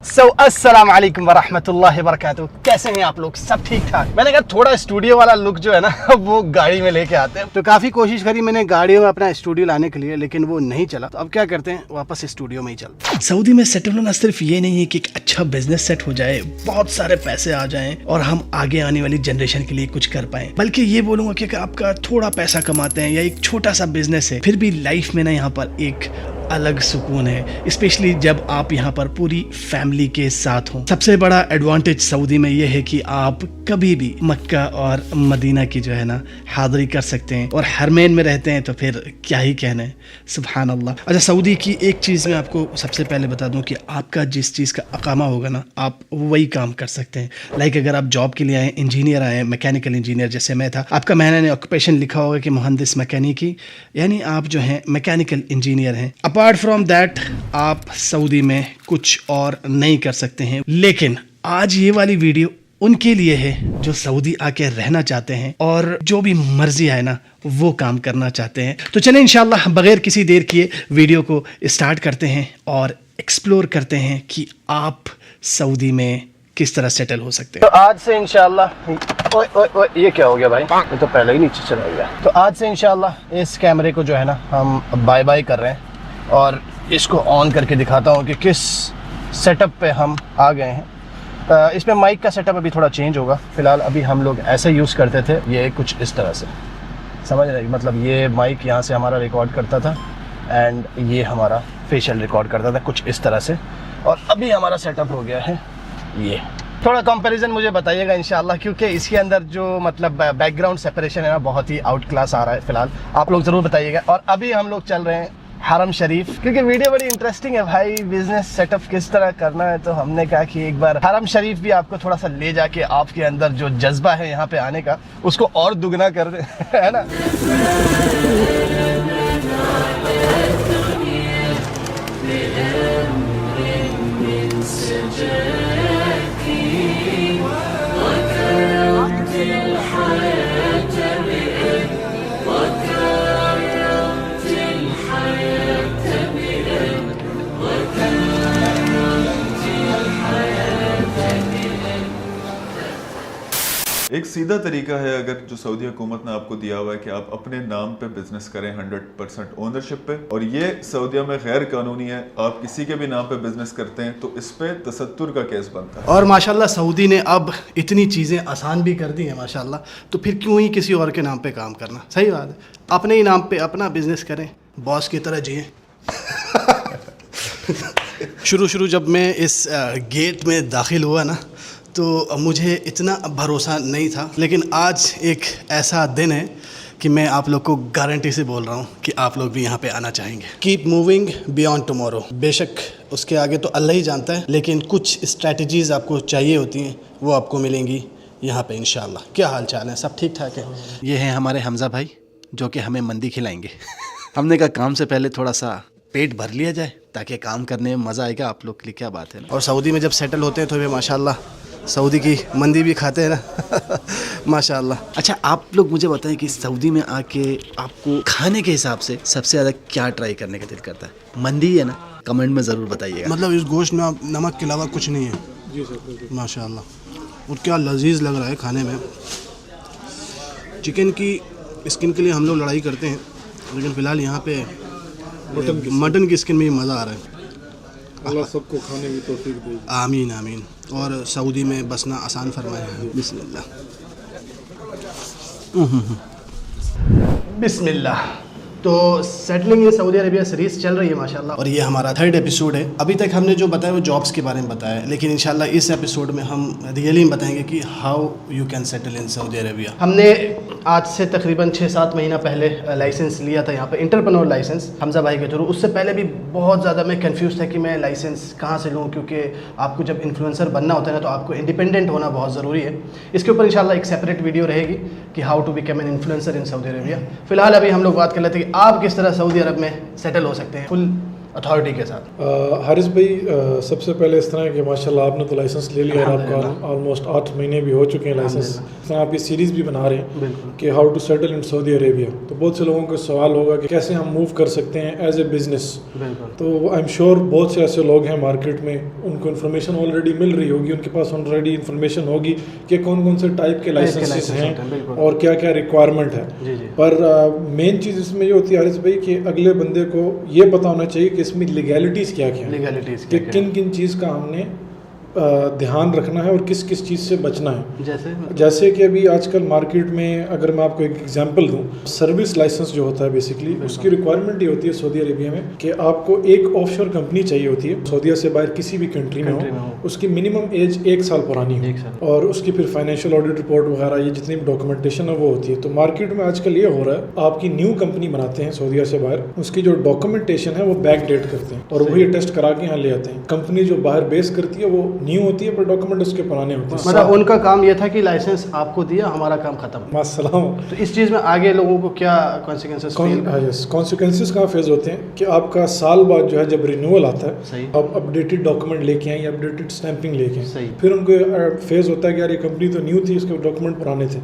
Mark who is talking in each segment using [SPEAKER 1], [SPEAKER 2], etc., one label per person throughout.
[SPEAKER 1] अस्सलाम वालेकुम वरहमतुल्लाहि वबरकातुहू। कैसे हैं आप लोग? सब ठीक ठाक। मैंने कहा थोड़ा स्टूडियो वाला लुक जो है ना वो गाड़ी में लेके आते हैं। तो काफ़ी कोशिश करी मैंने गाड़ियों में अपना स्टूडियो लाने के लिए, लेकिन वो नहीं चला। तो अब क्या करते हैं, वापस स्टूडियो में ही चलते हैं।
[SPEAKER 2] सऊदी में सेटल होना सिर्फ ये नहीं है कि एक अच्छा बिजनेस सेट हो जाए, बहुत सारे पैसे आ जाएं और हम आगे आने वाली जनरेशन के लिए कुछ कर पाएं, बल्कि ये बोलूंगा कि अगर आपका थोड़ा पैसा कमाते हैं या एक छोटा सा बिजनेस है, फिर भी लाइफ में ना यहाँ पर एक अलग सुकून है, स्पेशली जब आप यहाँ पर पूरी फैमिली के साथ हों। सबसे बड़ा एडवांटेज सऊदी में ये है कि आप कभी भी मक्का और मदीना की जो है ना हाज़री कर सकते हैं, और हरमैन में रहते हैं तो फिर क्या ही कहना है, सुभान अल्लाह। अच्छा, सऊदी की एक चीज़ मैं आपको सबसे पहले बता दूं कि आपका जिस चीज़ का अकामा होगा ना, आप वही काम कर सकते हैं। लाइक अगर आप जॉब के लिए आए, इंजीनियर आए, मैकेनिकल इंजीनियर जैसे मैं था, आपका मैंने ऑक्यूपेशन लिखा होगा कि मुहंदिस मैकेनिकी, यानी आप जो हैं मैकेनिकल इंजीनियर हैं। अपार्ट फ्रॉम दैट आप सऊदी में कुछ और नहीं कर सकते हैं। लेकिन आज ये वाली वीडियो उनके लिए है जो सऊदी आके रहना चाहते हैं और जो भी मर्जी है ना वो काम करना चाहते हैं। तो चलें इंशाल्लाह बगैर किसी देर किए वीडियो को स्टार्ट करते हैं और एक्सप्लोर करते हैं कि आप सऊदी में किस तरह सेटल हो सकते हैं।
[SPEAKER 1] तो आज से इंशाल्लाह ओए ये क्या हो गया भाई, ये तो पहले ही नीचे चला गया। तो आज से इंशाल्लाह इस कैमरे को जो है ना हम बाय बाय कर रहे हैं, और इसको ऑन करके दिखाता हूँ कि किस सेटअप पे हम आ गए हैं। इसमें माइक का सेटअप अभी थोड़ा चेंज होगा। फ़िलहाल अभी हम लोग ऐसे यूज़ करते थे, ये कुछ इस तरह से, समझ रहे, मतलब ये माइक यहाँ से हमारा रिकॉर्ड करता था एंड ये हमारा फेशियल रिकॉर्ड करता था कुछ इस तरह से। और अभी हमारा सेटअप हो गया है ये। थोड़ा कंपैरिजन मुझे बताइएगा इंशाल्लाह, क्योंकि इसके अंदर जो मतलब बैकग्राउंड सेपरेशन है ना बहुत ही आउट क्लास आ रहा है। फ़िलहाल आप लोग ज़रूर बताइएगा। और अभी हम लोग चल रहे हैं हरम शरीफ, क्योंकि वीडियो बड़ी इंटरेस्टिंग है भाई, बिजनेस सेटअप किस तरह करना है। तो हमने कहा कि एक बार हरम शरीफ भी आपको थोड़ा सा ले जाके आपके अंदर जो जज्बा है यहाँ पे आने का उसको और दुगना कर दे, है ना।
[SPEAKER 3] एक सीधा तरीका है अगर जो सऊदी हुकूमत ने आपको दिया हुआ है कि आप अपने नाम पे बिजनेस करें 100% ओनरशिप पे, और ये सऊदीया में गैर कानूनी है। आप किसी के भी नाम पे बिजनेस करते हैं तो इस पे तसत्तुर का केस बनता है।
[SPEAKER 2] और माशाल्लाह सऊदी ने अब इतनी चीज़ें आसान भी कर दी हैं माशाल्लाह, तो फिर क्यों ही किसी और के नाम पे काम करना। सही बात है, अपने ही नाम पे अपना बिजनेस करें, बॉस की तरह जिए। शुरू जब मैं इस गेट में दाखिल हुआ ना तो मुझे इतना भरोसा नहीं था, लेकिन आज एक ऐसा दिन है कि मैं आप लोग को गारंटी से बोल रहा हूँ कि आप लोग भी यहाँ पे आना चाहेंगे। Keep moving beyond tomorrow. बेशक उसके आगे तो अल्लाह ही जानता है, लेकिन कुछ स्ट्रैटेजीज़ आपको चाहिए होती हैं, वो आपको मिलेंगी यहाँ पे इंशाल्लाह। क्या हाल चाल है? सब ठीक ठाक है? ये हैं हमारे हमज़ा भाई जो कि हमें मंदी खिलाएंगे। हमने कहा काम से पहले थोड़ा सा पेट भर लिया जाए ताकि काम करने में मज़ा आएगा आप लोग के लिए। क्या बात है ना। और सऊदी में जब सेटल होते हैं तो वे माशाल्लाह सऊदी की मंदी भी खाते हैं ना। माशाल्लाह। अच्छा, आप लोग मुझे बताएं कि सऊदी में आके आपको खाने के हिसाब से सबसे ज़्यादा क्या ट्राई करने का दिल करता है? मंदी है ना? कमेंट में ज़रूर बताइएगा।
[SPEAKER 4] मतलब इस गोश्त में नमक के अलावा कुछ नहीं है। जी सर, माशाल्लाह। और क्या लजीज लग रहा है खाने में। चिकन की स्किन के लिए हम लोग लड़ाई करते हैं, लेकिन फ़िलहाल यहाँ पे मटन की स्किन में मज़ा आ रहा है।
[SPEAKER 5] अल्लाह सबको खाने की तौफीक दे।
[SPEAKER 4] आमीन आमीन। और सऊदी में बसना आसान फरमाए। बिस्मिल्लाह
[SPEAKER 2] बिस्मिल्लाह। तो settling in Saudi Arabia series चल रही है माशाल्लाह, और ये हमारा 3rd एपिसोड है। अभी तक हमने जो बताया वो जॉब्स के बारे में बताया, लेकिन इंशाल्लाह इस एपिसोड में हम रियली बताएंगे कि how you can settle in Saudi Arabia. हमने आज से तकरीबन 6-7 महीना पहले लाइसेंस लिया था यहाँ पे, इंटरप्रेन्योर लाइसेंस, हमज़ा भाई के थ्रू। उससे पहले भी बहुत ज़्यादा मैं कंफ्यूज था कि मैं लाइसेंस कहाँ से लूँ, क्योंकि आपको जब इन्फ्लुएंसर बनना होता है ना तो आपको इंडिपेंडेंट होना बहुत ज़रूरी है। इसके ऊपर इंशाल्लाह एक सेपरेट वीडियो रहेगी कि how to become an influencer in Saudi Arabia. फ़िलहाल अभी हम लोग बात कर लेते हैं कि आप किस तरह सऊदी अरब में सेटल हो सकते हैं। फुल
[SPEAKER 1] अथॉरिटी के साथ?
[SPEAKER 5] हारिस भाई, सबसे पहले इस तरह है कि माशाल्लाह आपने तो लाइसेंस ले लिया और आपका ऑलमोस्ट 8 महीने भी हो चुके हैं लाइसेंस। इस तरह आप ये सीरीज़ भी बना रहे हैं कि how to settle in Saudi Arabia. तो बहुत से लोगों को सवाल होगा कि कैसे हम मूव कर सकते हैं एज ए बिज़नेस। तो आई एम श्योर बहुत से ऐसे लोग हैं मार्केट में, उनको इन्फॉर्मेशन ऑलरेडी मिल रही होगी, उनके पास ऑलरेडी इन्फॉर्मेशन होगी कि कौन कौन से टाइप के लाइसेंसेस हैं और क्या क्या रिक्वायरमेंट है। पर मेन चीज़ इसमें ये होती है हारिस भाई कि अगले बंदे को ये पता होना चाहिए कि इसमें लीगैलिटीज़ क्या क्या है, कि किन किन चीज़ का हमने ध्यान रखना है और किस किस चीज़ से बचना है। जैसे कि अभी आजकल मार्केट में अगर मैं आपको एक एग्जांपल दूं, सर्विस लाइसेंस जो होता है बेसिकली उसकी रिक्वायरमेंट ये होती है सऊदी अरेबिया में कि आपको एक ऑफशोर कंपनी चाहिए होती है सऊदीया से बाहर किसी भी कंट्री में हो, उसकी मिनिमम एज 1 साल पुरानी हो और उसकी फिर फाइनेंशियल ऑडिट रिपोर्ट वगैरह ये जितनी भी डॉक्यूमेंटेशन है वो होती है। तो मार्केट में आजकल ये हो रहा है, आपकी न्यू कंपनी बनाते हैं सऊदीया से बाहर, उसकी जो डॉक्यूमेंटेशन है वो बैक डेट करते हैं और वही टेस्ट करा के यहाँ ले आते हैं। कंपनी जो बाहर बेस करती है वो न्यू होती है पर डॉक्यूमेंट उसके पुराने होते हैं।
[SPEAKER 1] मतलब उनका काम ये था कि लाइसेंस आपको दिया, हमारा काम खत्म।
[SPEAKER 5] मास्सलाम।
[SPEAKER 1] तो इस चीज़ में आगे लोगों को क्या
[SPEAKER 5] कॉन्सिक्वेंसेस कहाँ फेस होते हैं कि आपका साल बाद जो है जब रिन्यूअल आता है, आप अपडेटेड डॉक्यूमेंट लेके आए या अपडेटेड स्टैंपिंग लेके आए, फिर उनको फेस होता है कि यार ये कंपनी तो न्यू थी, इसके डॉक्यूमेंट पुराने थे,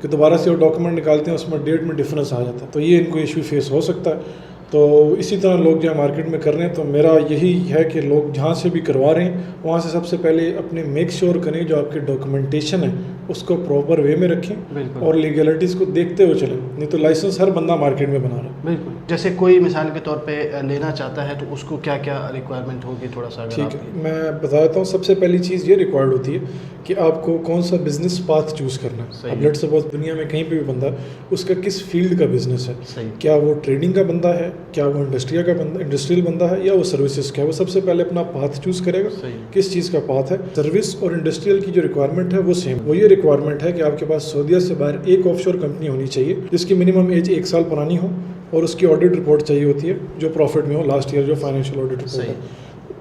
[SPEAKER 5] कि दोबारा से वो डॉक्यूमेंट निकालते हैं उसमें डेट में डिफरेंस आ जाता है। तो ये इनको इशू फेस हो सकता है। तो इसी तरह लोग जो मार्केट में कर रहे हैं, तो मेरा यही है कि लोग जहाँ से भी करवा रहे हैं वहाँ से सबसे पहले अपने मेक श्योर करें जो आपकी डॉक्यूमेंटेशन है उसको प्रॉपर वे में रखें और लीगलिटीज़ को देखते हुए चलें, नहीं तो लाइसेंस हर बंदा मार्केट में बना रहा है।
[SPEAKER 1] बिल्कुल। जैसे कोई मिसाल के तौर पे लेना चाहता है तो उसको क्या क्या रिक्वायरमेंट होगी, थोड़ा सा
[SPEAKER 5] ठीक है मैं बता देता हूँ। सबसे पहली चीज़ ये रिक्वायर्ड होती है कि आपको कौन सा बिजनेस पाथ चूज़ करना है। अब लेट्स सपोज दुनिया में कहीं पे भी बंदा उसका किस फील्ड का बिजनेस है, क्या वो ट्रेडिंग का बंदा है, क्या वो इंडस्ट्रियल बंदा है या वो सर्विसेज का है। वो सबसे पहले अपना पाथ चूज़ करेगा किस चीज़ का पाथ है। सर्विस और इंडस्ट्रियल की जो रिक्वायरमेंट है वो सेम, वो ये रिक्वायरमेंट है कि आपके पास सऊदीया से बाहर एक ऑफशोर कंपनी होनी चाहिए जिसकी मिनिमम एज 1 साल पुरानी हो और उसकी ऑडिट रिपोर्ट चाहिए होती है जो प्रॉफिट में हो, लास्ट ईयर जो फाइनेंशियल ऑडिट रिपोर्ट है।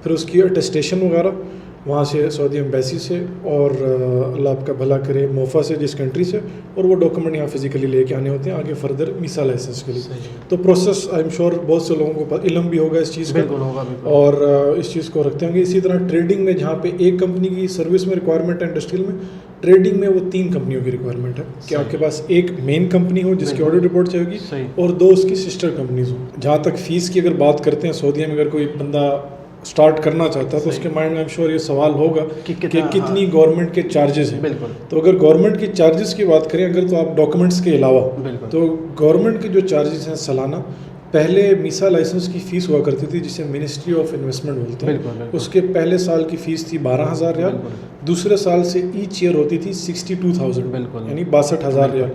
[SPEAKER 5] फिर उसकी अटेस्टेशन वगैरह वहाँ से सऊदी एम्बेसी से और अल्लाह आपका भला करे मोफा से, जिस कंट्री से, और वो डॉक्यूमेंट यहाँ फिजिकली लेके आने होते हैं आगे फर्दर मीसा लाइसेंस के लिए। तो प्रोसेस आई एम श्योर बहुत से लोगों को इल्म भी होगा इस चीज़ का और इस चीज़ को रखते होंगे। इसी तरह ट्रेडिंग में जहाँ पे एक कंपनी की सर्विस में रिक्वायरमेंट है, इंडस्ट्रियल में, ट्रेडिंग में वो 3 कंपनियों की रिक्वायरमेंट है कि आपके पास एक मेन कंपनी हो जिसकी ऑडिट रिपोर्ट चाहिए और 2 उसकी सिस्टर कंपनीज हो। जहाँ तक फीस की अगर बात करते हैं, सऊदीया में अगर कोई बंदा स्टार्ट करना चाहता है तो उसके माइंड में आई एम श्योर ये सवाल होगा कि कितनी गवर्नमेंट के चार्जेस हैं। तो अगर गवर्नमेंट की चार्जेस की बात करें अगर, तो आप डॉक्यूमेंट्स के अलावा, तो गवर्नमेंट के जो चार्जेस हैं सालाना, पहले मीसा लाइसेंस की फ़ीस हुआ करती थी जिसे मिनिस्ट्री ऑफ इन्वेस्टमेंट बोलते हैं, उसके पहले साल की फ़ीस थी 12,000 रियाल, दूसरे साल से ईच ईयर होती थी 62,000 यानी 62,000 रियाल।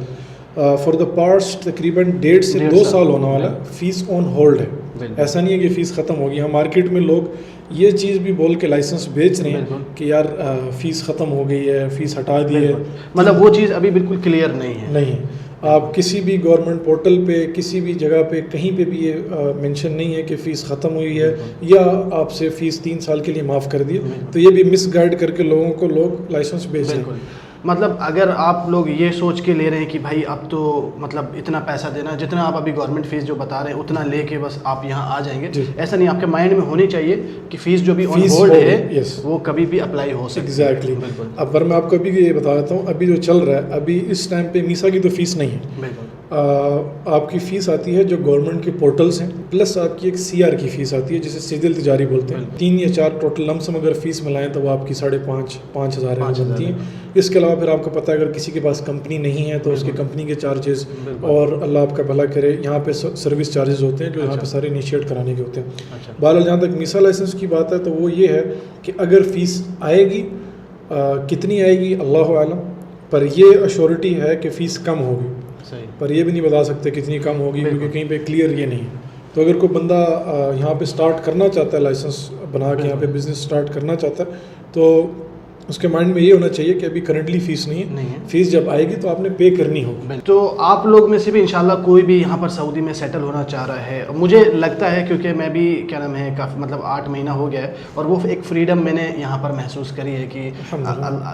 [SPEAKER 5] फॉर द पास्ट तकरीबन 1.5 से 2 साल होने वाला फ़ीस ऑन होल्ड है। ऐसा नहीं है कि फ़ीस ख़त्म होगी। हाँ, मार्केट में लोग ये चीज़ भी बोल के लाइसेंस बेच रहे हैं कि यार फ़ीस ख़त्म हो गई है, फ़ीस हटा दी है।
[SPEAKER 1] मतलब वो चीज़ अभी बिल्कुल क्लियर नहीं है।
[SPEAKER 5] नहीं, आप किसी भी गवर्नमेंट पोर्टल पे, किसी भी जगह पे, कहीं पे भी ये मेंशन नहीं है कि फ़ीस ख़त्म हुई है या आपसे फ़ीस 3 साल के लिए माफ़ कर दी। तो ये भी मिसगाइड करके लोगों को लोग लाइसेंस बेच रहे हैं।
[SPEAKER 1] मतलब अगर आप लोग ये सोच के ले रहे हैं कि भाई अब तो मतलब इतना पैसा देना, जितना आप अभी गवर्नमेंट फ़ीस जो बता रहे हैं उतना लेके बस आप यहाँ आ जाएंगे, ऐसा नहीं। आपके माइंड में होनी चाहिए कि फ़ीस जो भी ऑन होल्ड है वो कभी भी अप्लाई हो सकती है।
[SPEAKER 5] एग्जैक्टली। अब पर मैं आपको अभी ये बता देता हूँ, अभी जो चल रहा है अभी इस टाइम पे मीसा की तो फ़ीस नहीं है। आपकी फ़ीस आती है जो गवर्नमेंट के पोर्टल्स हैं, प्लस आपकी एक CR की फ़ीस आती है जिसे सिजिल तिजारी बोलते हैं। 3 या 4 टोटल लमसम अगर फ़ीस मिलाएं तो वो आपकी 5,500 बनती है। इसके अलावा फिर आपको पता है अगर किसी के पास कंपनी नहीं है तो उसकी कंपनी के चार्जेस और अल्लाह आपका भला करे यहाँ पे सर्विस चार्जेस होते हैं जो यहाँ पे सारे इनिशिएट कराने के होते हैं। बहरहाल जहाँ तक मीसा लाइसेंस की बात है तो वो ये है कि अगर फ़ीस आएगी, कितनी आएगी अल्लाह आलम, पर ये अश्योरिटी है कि फ़ीस कम होगी, पर ये भी नहीं बता सकते कितनी कम होगी क्योंकि कहीं पे क्लियर ये नहीं है। तो अगर कोई बंदा यहाँ पे स्टार्ट करना चाहता है, लाइसेंस बना के यहाँ पे बिज़नेस स्टार्ट करना चाहता है, तो उसके माइंड में ये होना चाहिए कि अभी करंटली फीस नहीं है, फीस जब आएगी तो आपने पे करनी होगी।
[SPEAKER 1] तो आप लोग में से भी इंशाल्लाह कोई भी यहाँ पर सऊदी में सेटल होना चाह रहा है, मुझे लगता है क्योंकि मैं भी क्या नाम है काफ़ी मतलब 8 महीना हो गया है और वो एक फ्रीडम मैंने यहाँ पर महसूस करी है कि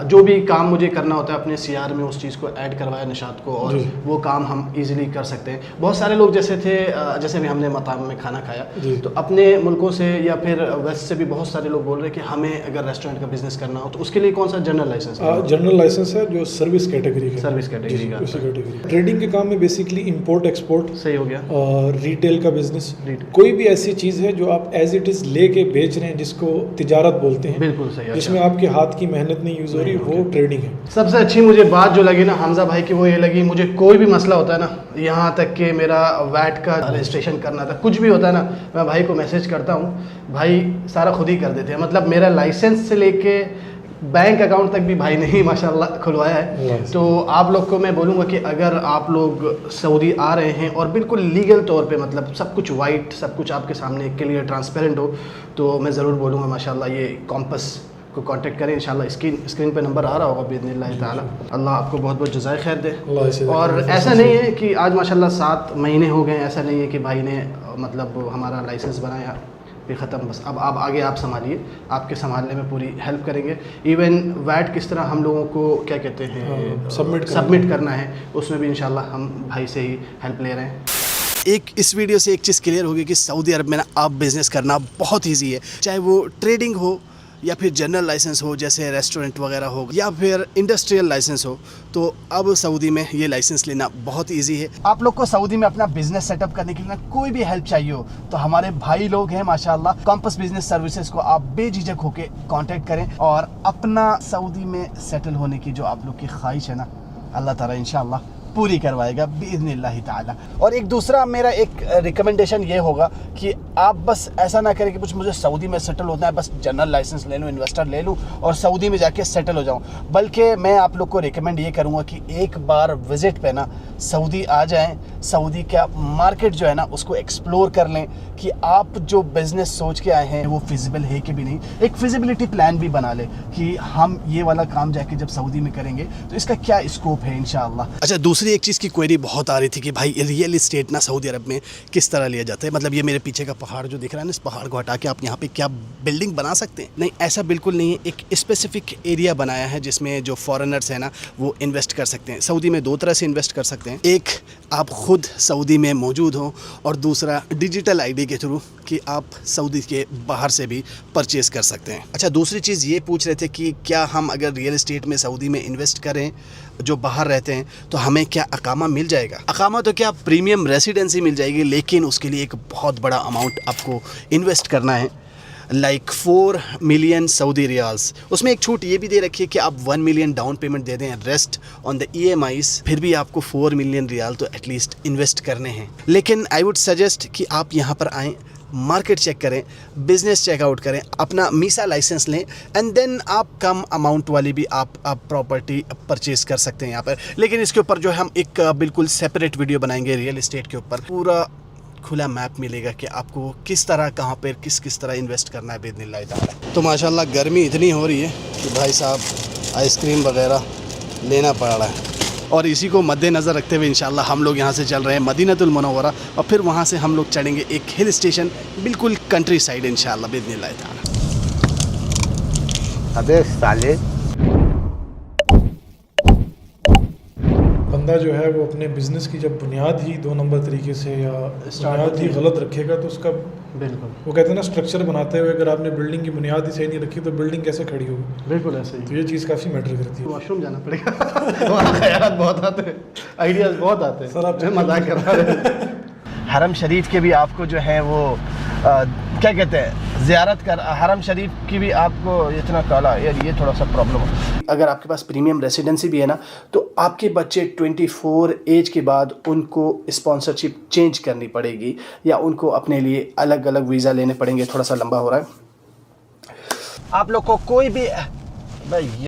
[SPEAKER 1] जो भी काम मुझे करना होता है अपने सीआर में उस चीज़ को ऐड करवाया निशात को और वो काम हम ईजिली कर सकते हैं। बहुत सारे लोग जैसे थे, जैसे भी हमने मताम में खाना खाया तो अपने मुल्कों से या फिर वेस्ट से भी बहुत सारे लोग बोल रहे हैं कि हमें अगर रेस्टोरेंट का बिजनेस करना हो तो उसके लिए कौन सा जनरल लाइसेंस है?
[SPEAKER 5] जनरल लाइसेंस है जो सर्विस कैटेगरी का,
[SPEAKER 1] सर्विस कैटेगरी का,
[SPEAKER 5] उसी कैटेगरी। ट्रेडिंग के काम में बेसिकली इंपोर्ट एक्सपोर्ट
[SPEAKER 1] सही हो गया
[SPEAKER 5] और रिटेल का बिजनेस, कोई भी ऐसी चीज़ है जो आप एज इट इज़ लेके बेच रहे हैं जिसको तिजारत बोलते हैं,
[SPEAKER 1] बिल्कुल सही,
[SPEAKER 5] जिसमें आपके हाथ की मेहनत नहीं यूज़ हो रही, वो ट्रेडिंग है।
[SPEAKER 1] सबसे अच्छी मुझे बात जो लगी ना हमजा भाई की वो ये लगी, मुझे कोई भी मसला होता है ना, यहाँ तक कि मेरा वैट का रजिस्ट्रेशन करना था, कुछ भी होता है ना, मैं भाई को मैसेज करता हूँ, भाई सारा खुद ही कर देते हैं। मतलब मेरा लाइसेंस से लेके बैंक अकाउंट तक भी भाई ने ही माशाल्लाह खुलवाया है। तो आप लोग को मैं बोलूँगा कि अगर आप लोग सऊदी आ रहे हैं और बिल्कुल लीगल तौर पे मतलब सब कुछ वाइट, सब कुछ आपके सामने क्लियर ट्रांसपेरेंट हो, तो मैं ज़रूर बोलूँगा माशाल्लाह ये कॉम्पस को कांटेक्ट करें। इंशाल्लाह स्क्रीन पे नंबर आ रहा होगा बिइज़्निल्लाह ताला। अल्लाह आपको बहुत बहुत जज़ाए खैर दे। और ऐसा नहीं है कि आज माशाल्लाह 7 महीने हो गए, ऐसा नहीं है कि भाई ने मतलब हमारा लाइसेंस बनाया भी ख़त्म, बस अब आप आगे आप संभालिए, आपके संभालने में पूरी हेल्प करेंगे। इवन वैट किस तरह हम लोगों को क्या कहते हैं सबमिट करना है, उसमें भी इंशाल्लाह हम भाई से ही हेल्प ले रहे हैं।
[SPEAKER 2] एक इस वीडियो से एक चीज़ क्लियर होगी कि सऊदी अरब में ना आप बिज़नेस करना बहुत ईजी है, चाहे वो ट्रेडिंग हो या फिर जनरल लाइसेंस हो जैसे रेस्टोरेंट वगैरह हो या फिर इंडस्ट्रियल लाइसेंस हो, तो अब सऊदी में ये लाइसेंस लेना बहुत इजी है। आप लोग को सऊदी में अपना बिजनेस सेटअप करने के लिए कोई भी हेल्प चाहिए हो तो हमारे भाई लोग हैं माशाल्लाह, कॉम्पस बिजनेस सर्विसेज को आप बेझिझक होके कांटेक्ट करें और अपना सऊदी में सेटल होने की जो आप लोग की ख्वाहिश है ना, अल्लाह ताला इंशाल्लाह पूरी करवाएगा बिइज़्निल्लाह ताला। और एक दूसरा मेरा एक रिकमेंडेशन ये होगा कि आप बस ऐसा ना करें कि कुछ मुझे सऊदी में सेटल होना है, बस जनरल लाइसेंस ले लूँ, इन्वेस्टर ले लूँ और सऊदी में जाके सेटल हो जाऊँ, बल्कि मैं आप लोग को रिकमेंड ये करूँगा कि एक बार विज़िट पे ना सऊदी आ जाएं, सऊदी का मार्केट जो है ना उसको एक्सप्लोर कर लें कि आप जो बिज़नेस सोच के आए हैं वो फिजिबल है कि भी नहीं। एक फिजिबिलिटी प्लान भी बना लें कि हम ये वाला काम जाके जब सऊदी में करेंगे तो इसका क्या स्कोप है इंशाअल्लाह। अच्छा, दूसरी एक चीज़ की क्वेरी बहुत आ रही थी कि भाई रियल इस्टेट ना सऊदी अरब में किस तरह लिया जाता है, मतलब ये मेरे पीछे का पहाड़ जो दिख रहा है ना, इस पहाड़ को हटा के आप यहाँ पे क्या बिल्डिंग बना सकते हैं? नहीं, ऐसा बिल्कुल नहीं है। एक स्पेसिफिक एरिया बनाया है जिसमें जो फॉरेनर्स हैं ना वो इन्वेस्ट कर सकते हैं। सऊदी में 2 तरह से इन्वेस्ट कर सकते हैं, एक आप खुद सऊदी में मौजूद हो और दूसरा डिजिटल आईडी के थ्रू कि आप सऊदी के बाहर से भी परचेज़ कर सकते हैं। अच्छा, दूसरी चीज़ ये पूछ रहे थे कि क्या हम अगर रियल इस्टेट में सऊदी में इन्वेस्ट करें जो बाहर रहते हैं तो हमें क्या अकामा मिल जाएगा? अकामा तो क्या प्रीमियम रेसिडेंसी मिल जाएगी, लेकिन उसके लिए एक बहुत बड़ा अमाउंट आपको इन्वेस्ट करना है, लाइक 4 मिलियन सऊदी रियाल्स। उसमें एक छूट ये भी दे रखी है कि आप 1 मिलियन डाउन पेमेंट दे दें, रेस्ट ऑन द EMIs, फिर भी आपको 4 मिलियन रियाल तो एटलीस्ट इन्वेस्ट करने हैं। लेकिन आई वुड सजेस्ट कि आप यहाँ पर आएँ, मार्केट चेक करें, बिजनेस चेकआउट करें, अपना मीसा लाइसेंस लें एंड देन आप कम अमाउंट वाली भी आप प्रॉपर्टी परचेज़ कर सकते हैं यहाँ पर। लेकिन इसके ऊपर जो है हम एक बिल्कुल सेपरेट वीडियो बनाएंगे रियल इस्टेट के ऊपर, पूरा खुला मैप मिलेगा कि आपको किस तरह कहाँ पर किस तरह इन्वेस्ट करना है बिइज़्निल्लाह ताला। तो माशाल्लाह गर्मी इतनी हो रही है कि भाई साहब आइसक्रीम वगैरह लेना पड़ रहा है और इसी को मद्देनज़र रखते हुए इंशाल्लाह हम लोग यहाँ से चल रहे हैं मदीनतुल मुनव्वरा और फिर वहाँ से हम लोग चढ़ेंगे एक हिल स्टेशन बिल्कुल कंट्री साइड इंशाल्लाह बिइज़्निल्लाह ताला।
[SPEAKER 1] अबे साले,
[SPEAKER 5] बंदा जो है वो अपने बिजनेस की जब बुनियाद ही 2 नंबर तरीके से या बुनियाद ही गलत रखेगा तो उसका
[SPEAKER 1] बिल्कुल वो
[SPEAKER 5] कहते हैं ना स्ट्रक्चर बनाते हुए अगर आपने बिल्डिंग की बुनियाद ही सही नहीं रखी तो बिल्डिंग कैसे खड़ी होगी?
[SPEAKER 1] बिल्कुल ऐसे ही।
[SPEAKER 5] तो ये चीज़ काफ़ी मैटर करती है।
[SPEAKER 1] वॉशरूम जाना पड़ेगा वहाँ ख्यालात बहुत आते हैं, आइडियाज़ बहुत आते हैं।
[SPEAKER 5] सर आप
[SPEAKER 1] मजाक कर रहे हैं। हरम शरीफ के भी आपको जो है वो क्या कहते हैं ज़ियारत कर, हरम शरीफ की भी आपको इतना काला यार ये थोड़ा सा प्रॉब्लम है। अगर आपके पास प्रीमियम रेसिडेंसी भी है ना तो आपके बच्चे 24 एज के बाद उनको स्पॉन्सरशिप चेंज करनी पड़ेगी या उनको अपने लिए अलग अलग वीज़ा लेने पड़ेंगे। थोड़ा सा लंबा हो रहा है। आप लोग को कोई भी भाई